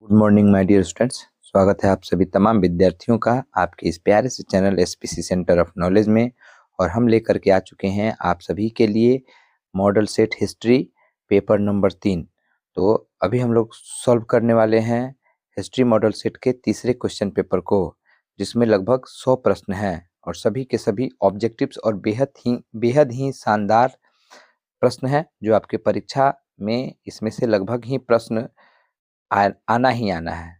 Good morning my dear students. स्वागत है आप सभी तमाम विद्यार्थियों का आपके इस प्यारे से channel SPC centre of knowledge में। और हम लेकर के आ चुके हैं आप सभी के लिए model set history paper number 3। तो अभी हम लोग सॉल्व करने वाले हैं हिस्ट्री मॉडल सेट के तीसरे क्वेश्चन पेपर को, जिसमें लगभग 100 प्रश्न हैं और सभी के सभी ऑब्जेक्टिव्स और बेहद ही शानदार प्रश्न हैं, जो आपके परीक्षा में इसमें से लगभग ही प्रश्न आना ही आना है।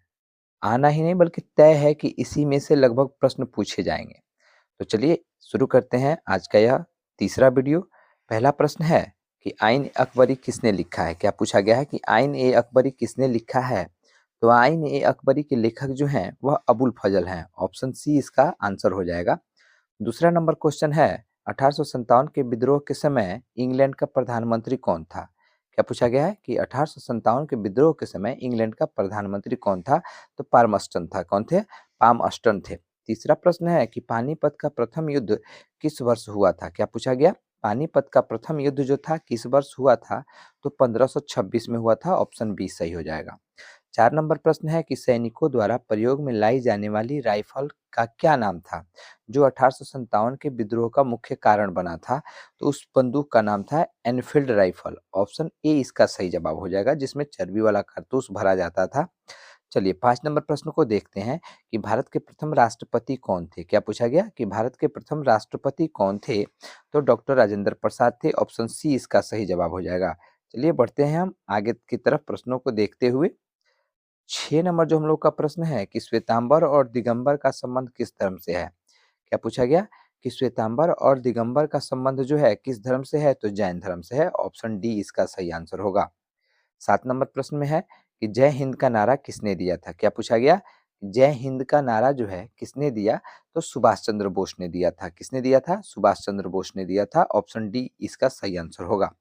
आना ही नहीं बल्कि तय है कि इसी में से लगभग प्रश्न पूछे जाएंगे। तो चलिए शुरू करते हैं आज का यह तीसरा वीडियो। पहला प्रश्न है कि आइन ए अकबरी किसने लिखा है। क्या पूछा गया है कि आइन ए अकबरी किसने लिखा है। तो आइन ए अकबरी के लेखक जो हैं वह अबुल फजल हैं। ऑप्शन सी इसका आंसर हो जाएगा। दूसरा नंबर क्वेश्चन है 1857 के विद्रोह के समय इंग्लैंड का प्रधानमंत्री कौन था। क्या पूछा गया है कि 1857 के विद्रोह के समय इंग्लैंड का प्रधानमंत्री कौन था। तो पाल्मस्टन था। कौन थे? पाल्मस्टन थे। तीसरा प्रश्न है कि पानीपत का प्रथम युद्ध किस वर्ष हुआ था। क्या पूछा गया? पानीपत का प्रथम युद्ध जो था किस वर्ष हुआ था। तो 1526 में हुआ था। ऑप्शन बी सही हो जाएगा। 4 नंबर प्रश्न है कि सैनिकों द्वारा प्रयोग में लाई जाने वाली राइफल का क्या नाम था, जो 1857 के विद्रोह का मुख्य कारण बना था। तो उस बंदूक का नाम था एनफील्ड राइफल। ऑप्शन ए इसका सही जवाब हो जाएगा, जिसमें चर्बी वाला कारतूस भरा जाता था। चलिए 5 नंबर प्रश्न को देखते हैं कि भारत के प्रथम राष्ट्रपति कौन थे। क्या पूछा गया कि भारत के प्रथम राष्ट्रपति कौन थे। तो डॉक्टर राजेंद्र प्रसाद थे। ऑप्शन सी इसका सही जवाब हो जाएगा। चलिए बढ़ते हैं हम आगे की तरफ प्रश्नों को देखते हुए। 6 नंबर जो हम लोग का प्रश्न है कि श्वेतांबर और दिगंबर का संबंध किस धर्म से है। क्या पूछा गया कि श्वेतांबर और दिगंबर का संबंध जो है किस धर्म से है। तो जैन धर्म से है। ऑप्शन डी इसका सही आंसर होगा। 7 नंबर प्रश्न में है कि जय हिंद का नारा किसने दिया था। क्या पूछा गया? जय हिंद का नारा जो है किसने दिया। तो सुभाष चंद्र बोस ने दिया था। किसने दिया था? सुभाष चंद्र बोस ने दिया था। ऑप्शन डी इसका सही आंसर होगा।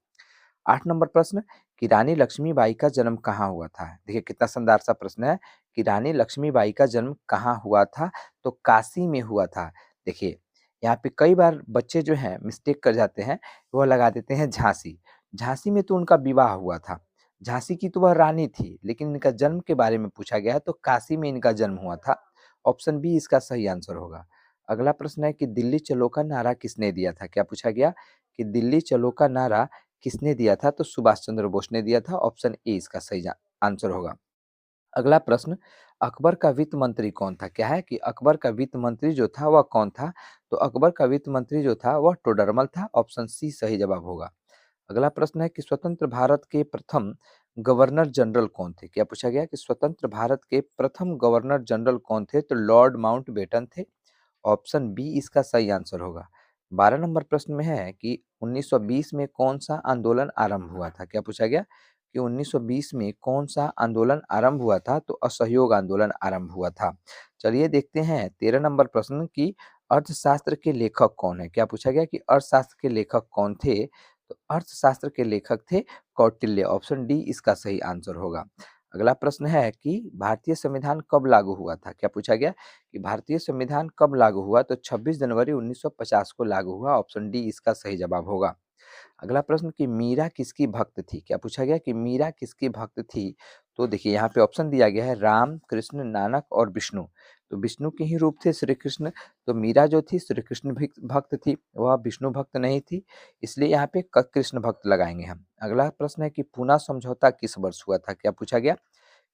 8 नंबर प्रश्न कि रानी लक्ष्मीबाई का जन्म कहाँ हुआ था। देखिए कितना शानदार सा प्रश्न है कि रानी लक्ष्मीबाई का जन्म कहाँ हुआ था। तो काशी में हुआ था। देखिए यहाँ पे कई बार बच्चे जो हैं मिस्टेक कर जाते हैं, वो लगा देते हैं झांसी। झांसी में तो उनका विवाह हुआ था। झांसी की तो वह रानी थी, लेकिन इनका जन्म के बारे में पूछा गया है तो काशी में इनका जन्म हुआ था। ऑप्शन बी इसका सही आंसर होगा। अगला प्रश्न है कि दिल्ली चलो का नारा किसने दिया था। क्या पूछा गया कि दिल्ली चलो का नारा किसने दिया था। तो सुभाष चंद्र बोस ने दिया था। ऑप्शन ए इसका सही आंसर होगा। अगला प्रश्न अकबर का वित्त मंत्री कौन था। क्या है कि अकबर का वित्त मंत्री जो था वह कौन था। तो अकबर का वित्त मंत्री जो था वह टोडरमल था। ऑप्शन सी सही जवाब होगा। अगला प्रश्न है कि स्वतंत्र भारत के प्रथम गवर्नर जनरल कौन थे। क्या पूछा गया कि स्वतंत्र भारत के प्रथम गवर्नर जनरल कौन थे। तो लॉर्ड माउंटबेटन थे। ऑप्शन बी इसका सही आंसर होगा। 12 नंबर प्रश्न में है कि 1920 में कौन सा आंदोलन आरंभ हुआ था। क्या पूछा गया कि 1920 में कौन सा आंदोलन आरंभ हुआ था। तो असहयोग आंदोलन आरंभ हुआ था। चलिए देखते हैं 13 नंबर प्रश्न की अर्थशास्त्र के लेखक कौन है। क्या पूछा गया कि अर्थशास्त्र के लेखक कौन थे। तो अर्थशास्त्र के लेखक थे कौटिल्य। ऑप्शन डी इसका सही आंसर होगा। अगला प्रश्न है कि भारतीय संविधान कब लागू हुआ था। क्या पूछा गया कि भारतीय संविधान कब लागू हुआ। तो 26 जनवरी 1950 को लागू हुआ। ऑप्शन डी इसका सही जवाब होगा। अगला प्रश्न कि मीरा किसकी भक्त थी। क्या पूछा गया कि मीरा किसकी भक्त थी। तो देखिए यहाँ पे ऑप्शन दिया गया है राम, कृष्ण, नानक और विष्णु। तो विष्णु के ही रूप थे श्री कृष्ण। तो मीरा जो थी श्री कृष्ण भक्त थी, वह विष्णु भक्त नहीं थी। इसलिए यहाँ पे कृष्ण भक्त लगाएंगे हम। अगला प्रश्न है कि पूना समझौता किस वर्ष हुआ था। क्या पूछा गया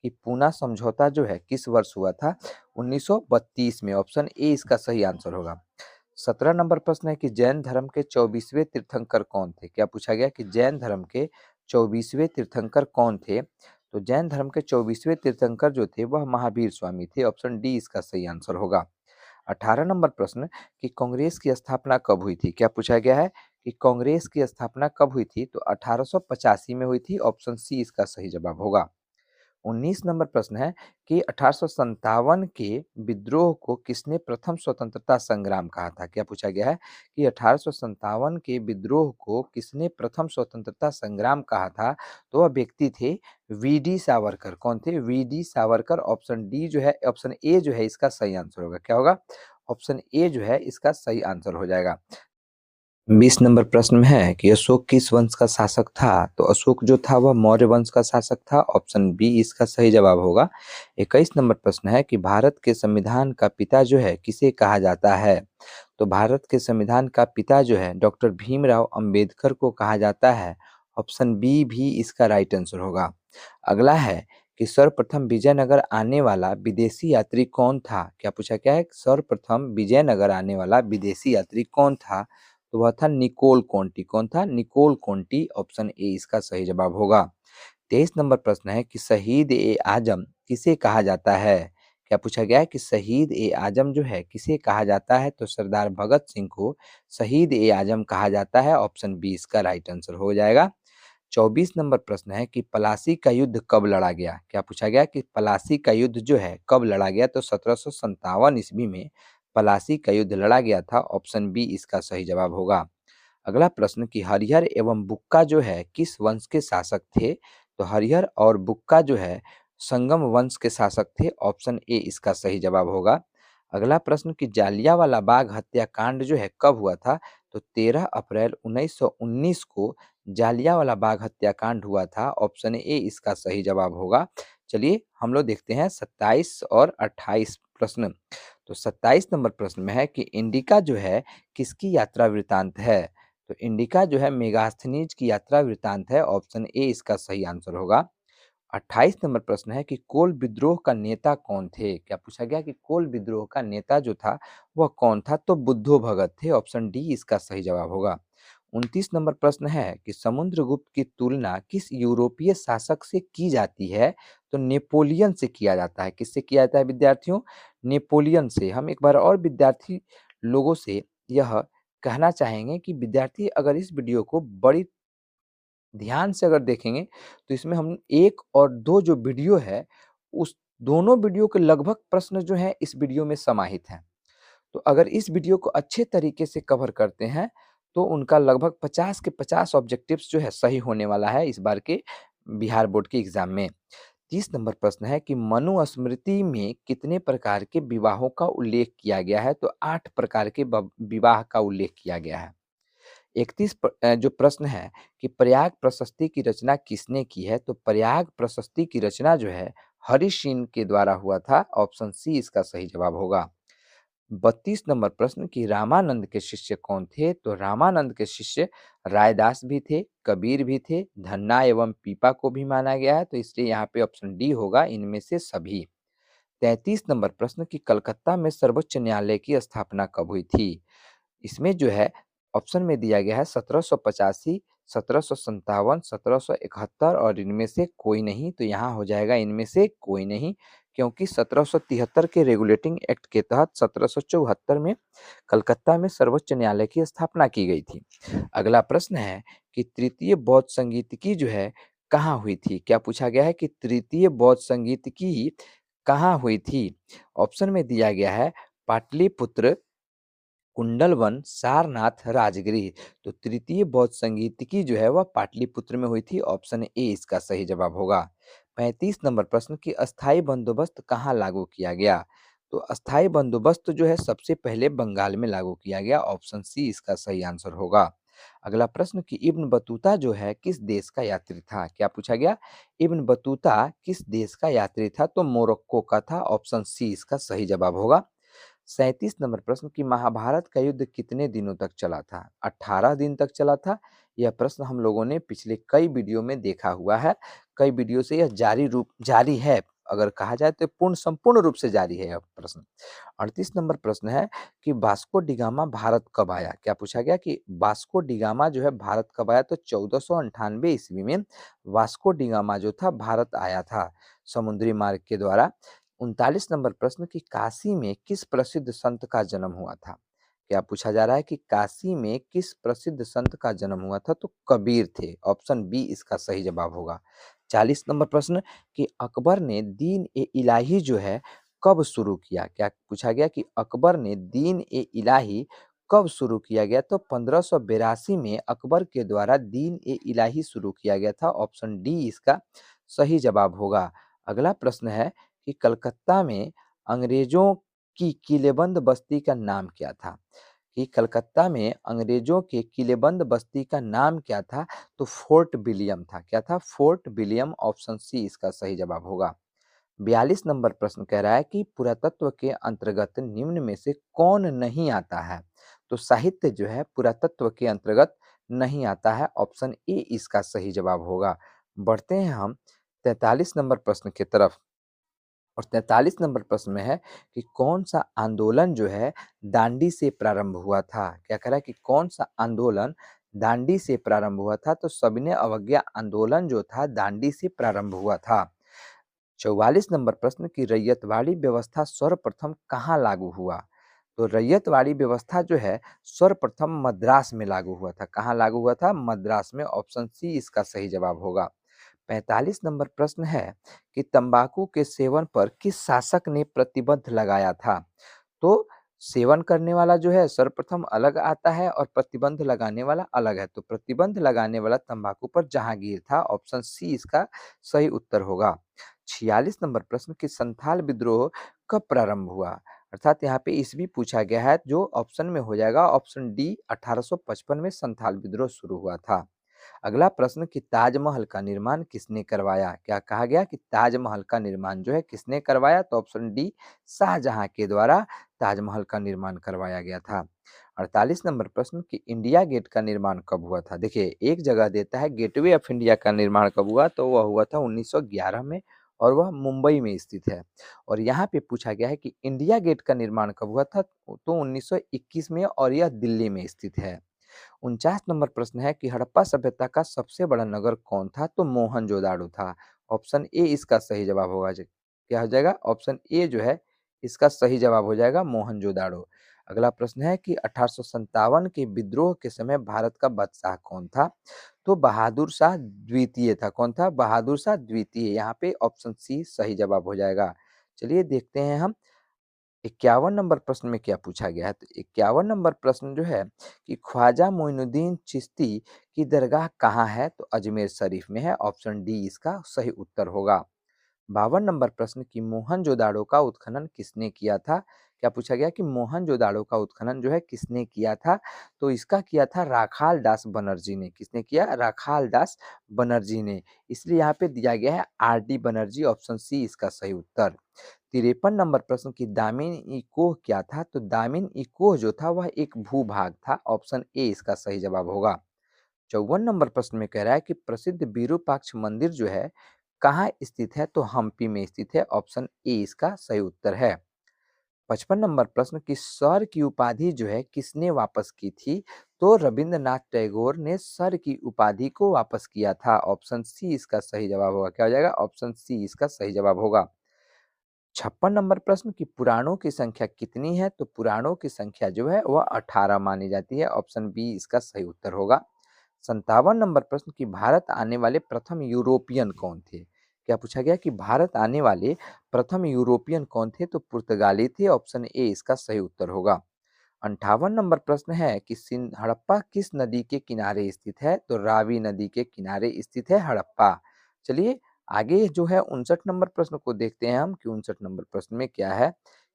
कि पूना समझौता जो है किस वर्ष हुआ था। 1932 में। ऑप्शन ए इसका सही आंसर होगा। 17 नंबर प्रश्न है कि जैन धर्म के 24वें तीर्थंकर कौन थे। क्या पूछा गया कि जैन धर्म के 24वें तीर्थंकर कौन थे। तो जैन धर्म के 24वें तीर्थंकर जो थे वह महावीर स्वामी थे। ऑप्शन डी इसका सही आंसर होगा। 18 नंबर प्रश्न कि कांग्रेस की स्थापना कब हुई थी। क्या पूछा गया है कि कांग्रेस की स्थापना कब हुई थी। तो 1885 में हुई थी। ऑप्शन सी इसका सही जवाब होगा। 19 नंबर प्रश्न है कि 1857 के विद्रोह को किसने प्रथम स्वतंत्रता संग्राम कहा था। क्या पूछा गया है कि 1857 के विद्रोह को किसने प्रथम स्वतंत्रता संग्राम कहा था। तो वह व्यक्ति थे वी डी सावरकर। कौन थे? V D Savarkar. Option D जो है, ऑप्शन ए जो है इसका सही आंसर होगा। क्या होगा? ऑप्शन ए जो है इसका सही आंसर हो जाएगा। 20 नंबर प्रश्न में है कि अशोक किस वंश का शासक था? तो अशोक जो था वह मौर्य वंश का शासक था। ऑप्शन बी इसका सही जवाब होगा। 21 नंबर प्रश्न है कि भारत के संविधान का पिता जो है किसे कहा जाता है? तो भारत के संविधान का पिता जो है डॉक्टर भीमराव अंबेडकर को कहा जाता है। ऑप्शन बी भी इसका राइट आंसर होगा। अगला है कि सर्वप्रथम विजयनगर आने वाला विदेशी यात्री कौन था? क्या पूछा क्या है? सर्वप्रथम विजयनगर आने वाला विदेशी यात्री कौन था? तो वह था निकोल कोंटी। कौन था? Nicol Conti. ऑप्शन ए इसका सही जवाब होगा। 23 नंबर प्रश्न है कि शहीद ए आजम किसे कहा जाता है? क्या पूछा गया है कि शहीद ए आजम जो है किसे कहा जाता है? तो सरदार भगत सिंह को शहीद ए आजम कहा जाता है। ऑप्शन बी इसका राइट आंसर हो जाएगा। 24 नंबर प्रश्न है कि प्लासी का युद्ध कब लड़ा गया? क्या पूछा गया कि प्लासी का युद्ध जो है कब लड़ा गया? तो 1757 ईस्वी में प्लासी का युद्ध लड़ा गया था। ऑप्शन बी इसका सही जवाब होगा। अगला प्रश्न कि हरिहर एवं बुक्का जो है किस वंश के शासक थे? तो हरिहर और बुक्का जो है संगम वंश के शासक थे। ऑप्शन ए इसका सही जवाब होगा। अगला प्रश्न कि जालियांवाला बाग हत्याकांड जो है कब हुआ था? तो 13 अप्रैल 1919 को जालियांवाला बाग हत्याकांड हुआ था। ऑप्शन ए इसका सही जवाब होगा। चलिए हम लोग देखते हैं 27 और 28 प्रश्न। तो 27 नंबर प्रश्न में है कि इंडिका जो है किसकी यात्रा वृत्तांत है? तो इंडिका जो है मेगास्थनीज की यात्रा वृत्तांत है। ऑप्शन ए इसका सही आंसर होगा। 28 नंबर प्रश्न है कि कोल विद्रोह का नेता कौन थे? क्या पूछा गया कि कोल विद्रोह का नेता जो था वह कौन था? तो बुद्धो भगत थे। ऑप्शन डी इसका सही जवाब होगा। 29 नंबर प्रश्न है कि समुद्रगुप्त की तुलना किस यूरोपीय शासक से की जाती है? तो नेपोलियन से किया जाता है। किससे किया जाता है विद्यार्थियों? नेपोलियन से। हम एक बार और विद्यार्थी लोगों से यह कहना चाहेंगे कि विद्यार्थी अगर इस वीडियो को बड़ी ध्यान से अगर देखेंगे तो इसमें हम 1 और 2 जो वीडियो है उस दोनों वीडियो के लगभग प्रश्न जो हैं इस वीडियो में समाहित हैं। तो अगर इस वीडियो को अच्छे तरीके से कवर करते हैं तो उनका लगभग 50 के 50 ऑब्जेक्टिव्स जो है सही होने वाला है इस बार के बिहार बोर्ड के एग्जाम में। 30 नंबर प्रश्न है कि मनुस्मृति में कितने प्रकार के विवाहों का उल्लेख किया गया है? तो 8 प्रकार के विवाह का उल्लेख किया गया है। 31 जो प्रश्न है कि प्रयाग प्रशस्ति की रचना किसने की है? तो प्रयाग प्रशस्ति की रचना जो है हरिश्चंद्र के द्वारा हुआ था। ऑप्शन सी इसका सही जवाब होगा। 32 नंबर प्रश्न कि रामानंद के शिष्य कौन थे? तो रामानंद के शिष्य रायदास भी थे, कबीर भी थे, धन्ना एवं पीपा को भी माना गया है। तो इसलिए यहाँ पे ऑप्शन डी होगा, इनमें से सभी। 33 नंबर प्रश्न कि कलकत्ता में सर्वोच्च न्यायालय की स्थापना कब हुई थी? इसमें जो है ऑप्शन में दिया गया है 1785, 1757, 1771 और इनमें से कोई नहीं। तो यहाँ हो जाएगा इनमें से कोई नहीं, क्योंकि 1773 के रेगुलेटिंग एक्ट के तहत 1774 में कलकत्ता में सर्वोच्च न्यायालय की स्थापना की गई थी। अगला प्रश्न है कि तृतीय बौद्ध संगीत की जो है कहाँ हुई थी? क्या पूछा गया है कि तृतीय बौद्ध संगीत की कहाँ हुई थी? ऑप्शन में दिया गया है पाटलिपुत्र, कुंडलवन, सारनाथ, राजगृह। तो तृतीय बौद्ध संगीतिकी जो है वह पाटलिपुत्र में हुई थी। ऑप्शन ए इसका सही जवाब होगा। 35 नंबर प्रश्न की अस्थाई बंदोबस्त कहाँ लागू किया गया? तो अस्थाई बंदोबस्त जो है सबसे पहले बंगाल में लागू किया गया। ऑप्शन सी इसका सही आंसर होगा। अगला प्रश्न कि इब्न बतूता जो है किस देश का यात्री था? क्या पूछा गया? इब्न बतूता किस देश का यात्री था? तो मोरक्को का था। ऑप्शन सी इसका सही जवाब होगा। 37 नंबर प्रश्न कि महाभारत का युद्ध कितने दिनों तक चला था? 18 दिन तक चला था। यह प्रश्न हम लोगों ने पिछले कई वीडियो में देखा हुआ है। कई वीडियो से यह जारी है। अगर कहा जाए तो संपूर्ण रूप से जारी है यह प्रश्न। 38 नंबर प्रश्न है कि वास्को डिगामा भारत कब आया? क्या पूछा गया कि वास्को डिगामा जो है भारत कब आया? तो 1498 ईस्वी में वास्को डिगामा जो था भारत आया था समुद्री मार्ग के द्वारा। 39 नंबर प्रश्न कि काशी में किस प्रसिद्ध संत का जन्म हुआ था? क्या पूछा जा रहा है कि काशी में किस प्रसिद्ध संत का जन्म हुआ था? तो कबीर थे। ऑप्शन बी इसका सही जवाब होगा। 40 नंबर प्रश्न कि अकबर ने दीन ए इलाही जो है कब शुरू किया? क्या पूछा गया कि अकबर ने दीन ए इलाही कब शुरू किया गया? तो 1582 में अकबर के द्वारा दीन ए इलाही शुरू किया गया था। ऑप्शन डी इसका सही जवाब होगा। अगला प्रश्न है कि कलकत्ता में अंग्रेजों की किलेबंद बस्ती का नाम क्या था? कि कलकत्ता में अंग्रेजों के किलेबंद बस्ती का नाम क्या था? तो फोर्ट विलियम था। क्या था? Fort William. ऑप्शन सी इसका सही जवाब होगा। 42 नंबर प्रश्न कह रहा है कि पुरातत्व के अंतर्गत निम्न में से कौन नहीं आता है? तो साहित्य जो है पुरातत्व के अंतर्गत नहीं आता है। ऑप्शन ए इसका सही जवाब होगा। बढ़ते हैं हम 43 नंबर प्रश्न की तरफ। और 43 नंबर प्रश्न में है कि कौन सा आंदोलन जो है दांडी से प्रारंभ हुआ था? क्या कह रहा है कि कौन सा आंदोलन दांडी से प्रारंभ हुआ था? तो सविनय अवज्ञा आंदोलन जो था दांडी से प्रारंभ हुआ था। 44 नंबर प्रश्न की रैयतवाड़ी व्यवस्था सर्वप्रथम कहाँ लागू हुआ? तो रैयतवाड़ी व्यवस्था जो है सर्वप्रथम मद्रास में लागू हुआ था। कहाँ लागू हुआ था? मद्रास में। ऑप्शन सी इसका सही जवाब होगा। 45 नंबर प्रश्न है कि तंबाकू के सेवन पर किस शासक ने प्रतिबंध लगाया था? तो सेवन करने वाला जो है सर्वप्रथम अलग आता है और प्रतिबंध लगाने वाला अलग है। तो प्रतिबंध लगाने वाला तंबाकू पर जहांगीर था। ऑप्शन सी इसका सही उत्तर होगा। 46 नंबर प्रश्न कि संथाल विद्रोह कब प्रारंभ हुआ? अर्थात यहाँ पे ईस्वी पूछा गया है जो ऑप्शन में हो जाएगा ऑप्शन डी 1855 में संथाल विद्रोह शुरू हुआ था। अगला प्रश्न कि ताजमहल का निर्माण किसने करवाया? क्या कहा गया कि ताजमहल का निर्माण जो है किसने करवाया? तो ऑप्शन डी शाहजहां के द्वारा ताजमहल का निर्माण करवाया गया था। 48 नंबर प्रश्न कि इंडिया गेट का निर्माण कब हुआ था? देखिए एक जगह देता है गेटवे ऑफ इंडिया का निर्माण कब हुआ, तो वह हुआ था 1911 में और वह मुंबई में स्थित है। और यहाँ पे पूछा गया है कि इंडिया गेट का निर्माण कब हुआ था? तो 1921 में और यह दिल्ली में स्थित है। 49 नंबर प्रश्न है कि हड़प्पा सभ्यता का सबसे बड़ा नगर कौन था? तो मोहनजोदाड़ो था। ऑप्शन ए इसका सही जवाब होगा। क्या हो जाएगा? ऑप्शन ए जो है इसका सही जवाब हो जाएगा मोहनजोदाड़ो। अगला प्रश्न है कि 1857 के विद्रोह के समय भारत का बादशाह कौन था? तो बहादुर शाह द्वितीय था। कौन था? बहादुर शाह द्वितीय। यहाँ पे ऑप्शन सी सही जवाब हो जाएगा। चलिए देखते हैं हम 51 नंबर प्रश्न में क्या पूछा गया है। तो 51 नंबर प्रश्न जो है कि ख्वाजा मोइनुद्दीन चिश्ती की दरगाह कहाँ है? तो अजमेर शरीफ में है। ऑप्शन डी इसका सही उत्तर होगा। 52 नंबर प्रश्न कि मोहनजोदाड़ो का उत्खनन किसने किया था? क्या पूछा गया कि मोहनजोदाड़ो का उत्खनन जो है किसने किया था? तो इसका किया था राखाल दास बनर्जी ने। किसने किया? राखाल दास बनर्जी ने। इसलिए यहाँ पे दिया गया है R D Banerjee. Option C इसका सही उत्तर। 53 नंबर प्रश्न की दामिन इकोह क्या था? तो दामिन इकोह जो था वह एक भूभाग था। ऑप्शन ए इसका सही जवाब होगा। 54 नंबर प्रश्न में कह रहा है कि प्रसिद्ध विरूपाक्ष मंदिर जो है कहाँ स्थित है? तो हम्पी में स्थित है। ऑप्शन ए इसका सही उत्तर है। 55 नंबर प्रश्न कि सर की उपाधि जो है किसने वापस की थी? तो रविंद्रनाथ टैगोर ने सर की उपाधि को वापस किया था। ऑप्शन सी इसका सही जवाब होगा। क्या हो जाएगा? ऑप्शन सी इसका सही जवाब होगा। 56 नंबर प्रश्न कि पुराणों की संख्या कितनी है? तो पुराणों की संख्या जो है वह 18 मानी जाती है। ऑप्शन बी इसका सही उत्तर होगा। 57 नंबर प्रश्न कि भारत आने वाले प्रथम यूरोपियन कौन थे? क्या पूछा गया कि भारत आने वाले प्रथम यूरोपियन कौन थे? तो पुर्तगाली थे। ऑप्शन ए इसका सही उत्तर होगा। 58 नंबर प्रश्न है कि हड़प्पा किस नदी के किनारे स्थित है? तो रावी नदी के किनारे स्थित है हड़प्पा। चलिए आगे जो है 59 नंबर प्रश्न को देखते हैं हम कि 59 नंबर प्रश्न में क्या है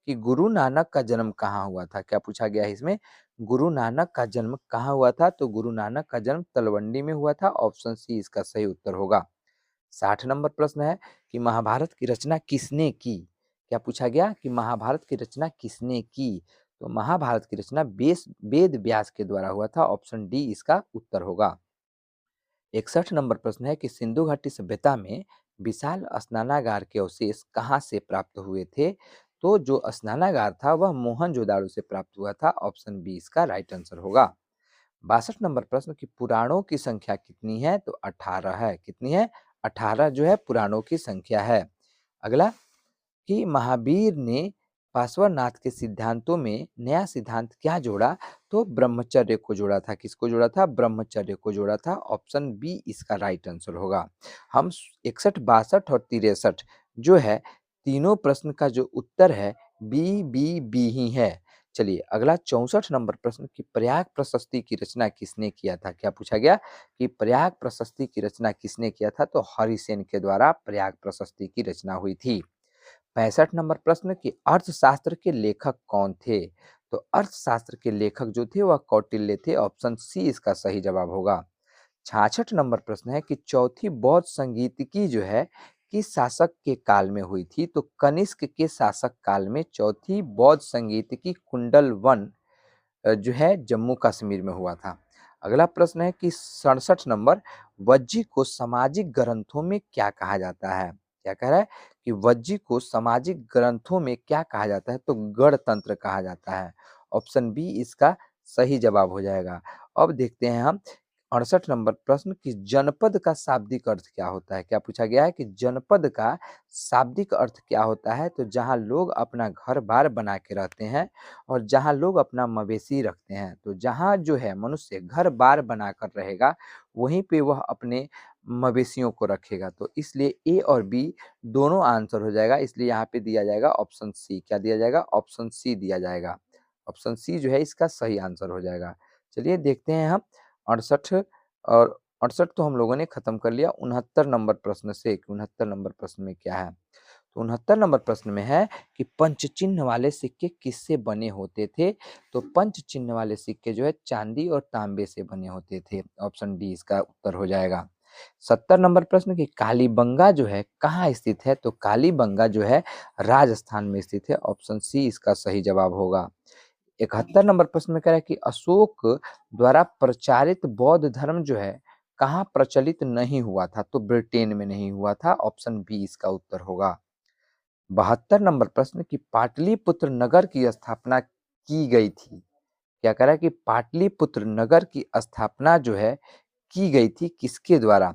कि गुरु नानक का जन्म कहाँ हुआ था? क्या पूछा गया है इसमें? गुरु नानक का जन्म कहाँ हुआ था? तो गुरु नानक का जन्म तलवंडी में हुआ था। ऑप्शन सी इसका सही उत्तर होगा। 60 नंबर प्रश्न है कि महाभारत की रचना किसने की? क्या पूछा गया कि महाभारत की रचना किसने की? तो महाभारत की रचना वेद व्यास के द्वारा हुआ था। ऑप्शन डी इसका उत्तर होगा। 61 नंबर प्रश्न है कि सिंधु घाटी सभ्यता में विशाल स्नानागार के अवशेष कहाँ से प्राप्त हुए थे? तो जो स्नानागार था वह मोहनजोदाड़ो से प्राप्त हुआ था। ऑप्शन बी इसका राइट आंसर होगा। 62 नंबर प्रश्न की पुराणों की संख्या कितनी है? तो 18 है। कितनी है? 18 जो है पुराणों की संख्या है। अगला कि महावीर ने पार्श्वनाथ के सिद्धांतों में नया सिद्धांत क्या जोड़ा? तो ब्रह्मचर्य को जोड़ा था। किसको जोड़ा था? ब्रह्मचर्य को जोड़ा था। ऑप्शन बी इसका राइट आंसर होगा। हम 61, 62 और 63 जो है तीनों प्रश्न का जो उत्तर है बी ही है। चलिए अगला 64 नंबर प्रश्न कि प्रयाग प्रशस्ति की रचना किसने किया था? क्या पूछा गया कि प्रयाग प्रशस्ति की रचना किसने किया था? तो हरिसेन के द्वारा प्रयाग प्रशस्ति की रचना हुई थी। 65 नंबर प्रश्न कि अर्थशास्त्र के लेखक कौन थे? तो अर्थशास्त्र के लेखक जो थे वह कौटिल्य थे। ऑप्शन सी इसका सही जवाब होगा। 66 नंबर प्रश्न है कि चौथी बौद्ध संगीतिकी जो है किस शासक के काल में हुई थी? तो कनिष्क के शासक काल में चौथी बौद्ध संगीतिकी कुंडल वन जो है जम्मू कश्मीर में हुआ था। अगला प्रश्न है कि 67 नंबर, वज्जी को सामाजिक ग्रंथों में क्या कहा जाता है? क्या कह रहा है कि वज्जी को सामाजिक ग्रंथों में क्या कहा जाता है? तो गणतंत्र कहा जाता है। ऑप्शन बी इसका सही जवाब हो जाएगा। अब देखते हैं हम 68 नंबर प्रश्न कि जनपद का शाब्दिक अर्थ क्या होता है? क्या पूछा गया है कि जनपद का शाब्दिक अर्थ क्या होता है? तो जहाँ लोग अपना घर-बार बना के रहते हैं और जहाँ लोग अपना मवेशी रखते हैं। तो जहाँ जो है मनुष्य घर-बार बनाकर रहेगा, वहीं पे वह अपने मवेशियों को रखेगा। तो इसलिए ए और बी दोनों आंसर हो जाएगा, इसलिए यहाँ पे दिया जाएगा ऑप्शन सी। क्या दिया जाएगा? ऑप्शन सी दिया जाएगा। ऑप्शन सी जो है इसका सही आंसर हो जाएगा। चलिए देखते हैं हम 68 और 68 तो हम लोगों ने खत्म कर लिया। 69 नंबर प्रश्न से 69 नंबर प्रश्न में क्या है? तो 69 नंबर प्रश्न में है कि पंचचिन्ह वाले सिक्के किससे बने होते थे? तो पंचचिन्ह वाले सिक्के जो है चांदी और तांबे से बने होते थे। ऑप्शन डी इसका उत्तर हो जाएगा। 70 नंबर प्रश्न कि कालीबंगा जो है कहाँ स्थित है? तो कालीबंगा जो है राजस्थान में स्थित है। ऑप्शन सी इसका सही जवाब होगा। 71 नंबर प्रश्न में कह रहा है कि अशोक द्वारा प्रचारित बौद्ध धर्म जो है कहाँ प्रचलित नहीं हुआ था? तो ब्रिटेन में नहीं हुआ था। ऑप्शन बी इसका उत्तर होगा। 72 नंबर प्रश्न कि पाटलिपुत्र नगर की स्थापना की गई थी। क्या कह रहा है कि पाटलिपुत्र नगर की स्थापना जो है की गई थी किसके द्वारा?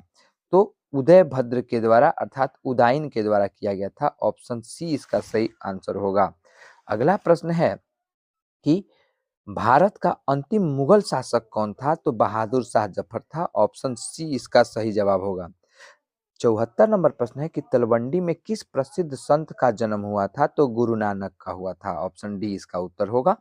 तो उदयभद्र के द्वारा अर्थात उदाइन के द्वारा किया गया था। ऑप्शन सी इसका सही आंसर होगा। अगला प्रश्न है कि भारत का अंतिम मुगल शासक कौन था? तो बहादुर शाह जफर था। ऑप्शन सी इसका सही जवाब होगा। 74 नंबर प्रश्न है कि तलवंडी में किस प्रसिद्ध संत का जन्म हुआ था? तो गुरु नानक का हुआ था। ऑप्शन डी इसका उत्तर होगा।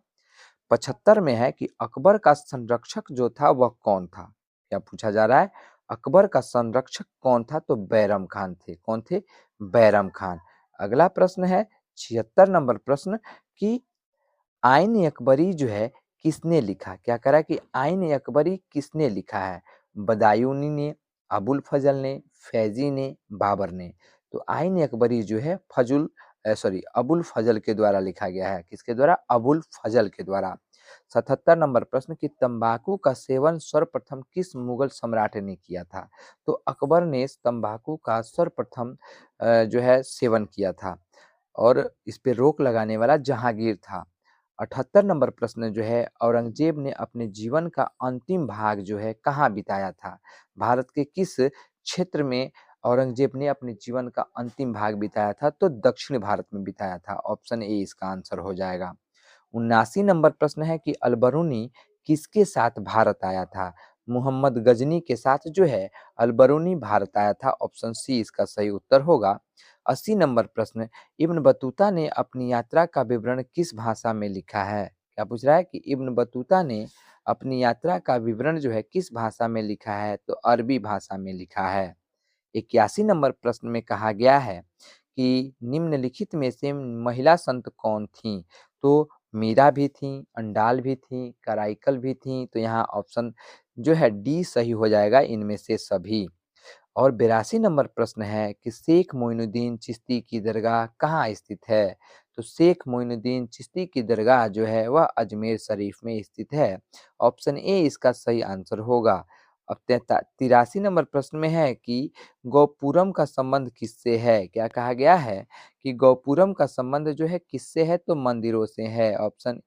75 में है कि अकबर का संरक्षक जो था वह कौन था? क्या पूछा जा रहा है? अकबर का संरक्षक कौन था? तो बैरम खान थे। कौन थे? बैरम खान। अगला प्रश्न है 76 नंबर प्रश्न कि आइन अकबरी जो है किसने लिखा? क्या कह रहा है कि आइन अकबरी किसने लिखा है? बदायूनी ने, अबुल फजल ने, फैजी ने, बाबर ने। तो आइन अकबरी जो है अबुल फजल के द्वारा लिखा गया है। किसके द्वारा? अबुल फजल के द्वारा। 77 नंबर प्रश्न कि तंबाकू का सेवन सर्वप्रथम किस मुगल सम्राट ने किया था? तो अकबर ने तंबाकू का सर्वप्रथम जो है सेवन किया था और इस पे रोक लगाने वाला जहांगीर था। 78 नंबर प्रश्न जो है औरंगजेब ने अपने जीवन का अंतिम भाग जो है कहाँ बिताया था? भारत के किस क्षेत्र में औरंगजेब ने अपने जीवन का अंतिम भाग बिताया था? तो दक्षिण भारत में बिताया था। ऑप्शन ए इसका आंसर हो जाएगा। 79 नंबर प्रश्न है कि अलबरूनी किसके साथ भारत आया था? मोहम्मद गजनी के साथ जो है अलबरूनी भारत आया था। ऑप्शन सी इसका सही उत्तर होगा। 80 नंबर प्रश्न, इब्न बतूता ने अपनी यात्रा का विवरण किस भाषा में लिखा है? क्या पूछ रहा है कि इब्न बतूता ने अपनी यात्रा का विवरण जो है किस भाषा में लिखा है? तो अरबी भाषा में लिखा है। 81 नंबर प्रश्न में कहा गया है कि निम्नलिखित में से महिला संत कौन थीं? तो मीरा भी थीं, अंडाल भी थीं, कराइकल भी थीं। तो यहाँ ऑप्शन जो है डी सही हो जाएगा, इनमें से सभी। और 82 नंबर प्रश्न है कि शेख मोइनुद्दीन चिश्ती की दरगाह कहाँ स्थित है? तो शेख मोइनुद्दीन चिश्ती की दरगाह जो है वह अजमेर शरीफ में स्थित है। ऑप्शन ए इसका सही आंसर होगा। अब 83 नंबर प्रश्न में है कि गौपुरम का संबंध किससे है? क्या कहा गया है कि गौपुरम का संबंध जो है किससे है? तो मंदिरों से है। ऑप्शन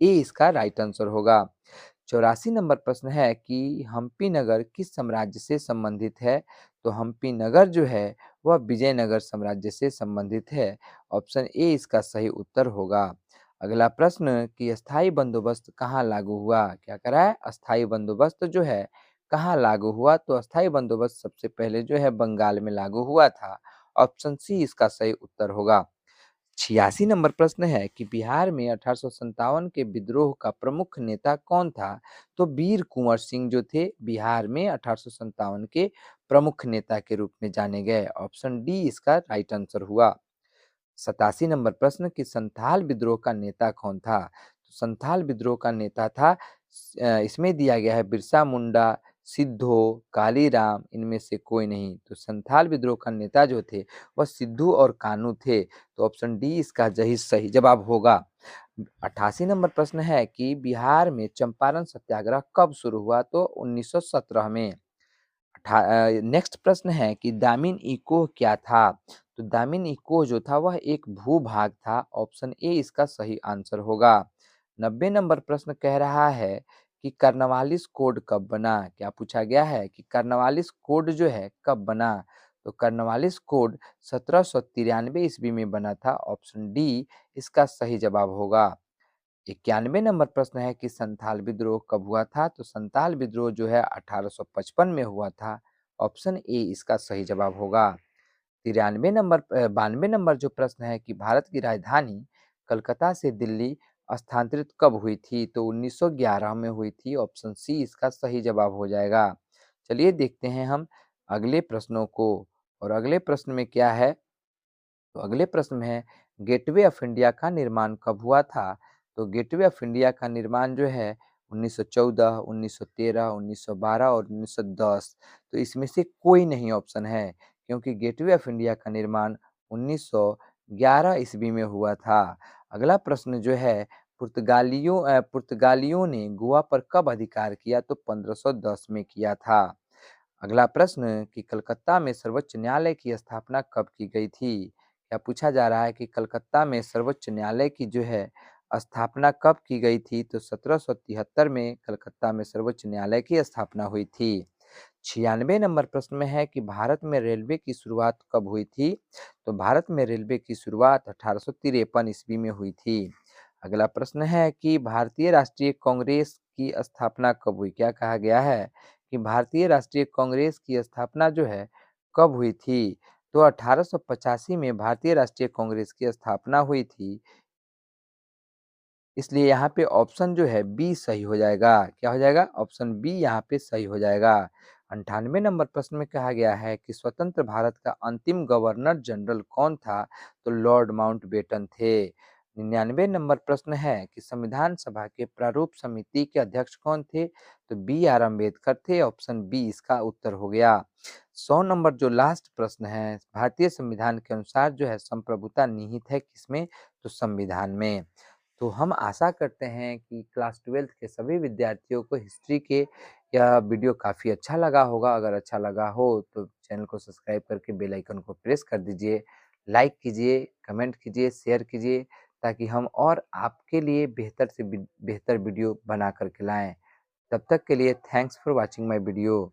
ए इसका राइट आंसर होगा। 84 नंबर प्रश्न है कि हम्पी नगर किस साम्राज्य से संबंधित है? तो हम्पी नगर जो है वह विजयनगर साम्राज्य से संबंधित है। ऑप्शन ए इसका सही उत्तर होगा। अगला प्रश्न कि अस्थाई बंदोबस्त कहाँ लागू हुआ? क्या कह रहा है? अस्थाई बंदोबस्त जो है कहाँ लागू हुआ? तो अस्थाई बंदोबस्त सबसे पहले जो है बंगाल में लागू हुआ था। ऑप्शन सी इसका सही उत्तर होगा। 86 नंबर प्रश्न है कि बिहार में 1857 के विद्रोह का प्रमुख नेता कौन था? तो वीर कुंवर सिंह जो थे बिहार में 1857 के प्रमुख नेता के रूप में जाने गए। ऑप्शन डी इसका राइट आंसर हुआ। 87 नंबर प्रश्न कि संथाल विद्रोह का नेता कौन था? तो संथाल विद्रोह का नेता था इसमें दिया गया है बिरसा मुंडा, सिद्धो, कालीराम, इनमें से कोई नहीं। तो संथाल विद्रोह का नेता जो थे वह सिद्धू और कान्हू थे। तो ऑप्शन डी इसका सही जवाब होगा। 88 नंबर प्रश्न है कि बिहार में चंपारण सत्याग्रह कब शुरू हुआ? तो 1917 में। नेक्स्ट प्रश्न है कि दामिन इकोह क्या था? तो दामिन इकोह जो था वह एक भूभाग था। ऑप्शन ए इसका सही आंसर होगा। 90 नंबर प्रश्न कह रहा है कि कार्नवालिस कोड कब बना? क्या पूछा गया है कि कार्नवालिस कोड जो है कब बना? तो कार्नवालिस कोड 1793 ईस्वी में बना था। ऑप्शन डी इसका सही जवाब होगा। 91 नंबर प्रश्न है कि संथाल विद्रोह कब हुआ था? तो संथाल विद्रोह जो है 1855 में हुआ था। ऑप्शन ए इसका सही जवाब होगा। 92 नंबर जो प्रश्न है कि भारत की राजधानी कलकत्ता से दिल्ली स्थानांतरित कब हुई थी? तो 1911 में हुई थी। ऑप्शन सी इसका सही जवाब हो जाएगा। चलिए देखते हैं हम अगले प्रश्नों को। और अगले प्रश्न में क्या है? तो अगले प्रश्न में है गेटवे ऑफ इंडिया का निर्माण कब हुआ था? तो गेटवे ऑफ इंडिया का निर्माण जो है 1914, 1913, 1912 और 1910। तो इसमें से कोई नहीं ऑप्शन है, क्योंकि गेटवे ऑफ इंडिया का निर्माण 1911 ईस्वी में हुआ था। अगला प्रश्न जो है पुर्तगालियों ने गोवा पर कब अधिकार किया? तो 1510 में किया था। अगला प्रश्न कि कलकत्ता में सर्वोच्च न्यायालय की स्थापना कब की गई थी? क्या पूछा जा रहा है कि कलकत्ता में सर्वोच्च न्यायालय की जो है स्थापना कब की गई थी? तो 1773 में कलकत्ता में सर्वोच्च न्यायालय की स्थापना हुई थी। 96 नंबर प्रश्न में है कि भारत में रेलवे की शुरुआत कब हुई थी? तो भारत में रेलवे की शुरुआत 1853 ईस्वी में हुई थी। अगला प्रश्न है कि भारतीय राष्ट्रीय कांग्रेस की स्थापना कब हुई? क्या कहा गया है कि भारतीय राष्ट्रीय कांग्रेस की स्थापना जो है कब हुई थी? तो 1885 में भारतीय राष्ट्रीय कांग्रेस की स्थापना हुई थी। इसलिए यहाँ पे ऑप्शन जो है बी सही हो जाएगा। क्या हो जाएगा? ऑप्शन बी यहाँ पे सही हो जाएगा। 98 नंबर प्रश्न में कहा गया है कि स्वतंत्र भारत का अंतिम गवर्नर जनरल कौन था? तो लॉर्ड माउंटबेटन थे। 99 नंबर प्रश्न है कि संविधान सभा के प्रारूप समिति के अध्यक्ष कौन थे? तो बी आर अम्बेडकर थे। ऑप्शन बी इसका उत्तर हो गया। 100 नंबर जो लास्ट प्रश्न है, भारतीय संविधान के अनुसार जो है संप्रभुता निहित है किसमें? तो संविधान में। तो हम आशा करते हैं कि क्लास 12th के सभी विद्यार्थियों को हिस्ट्री के यह वीडियो काफ़ी अच्छा लगा होगा। अगर अच्छा लगा हो तो चैनल को सब्सक्राइब करके बेल आइकन को प्रेस कर दीजिए, लाइक कीजिए, कमेंट कीजिए, शेयर कीजिए, ताकि हम और आपके लिए बेहतर से बेहतर वीडियो बना कर के लाएँ। तब तक के लिए thanks for watching my video.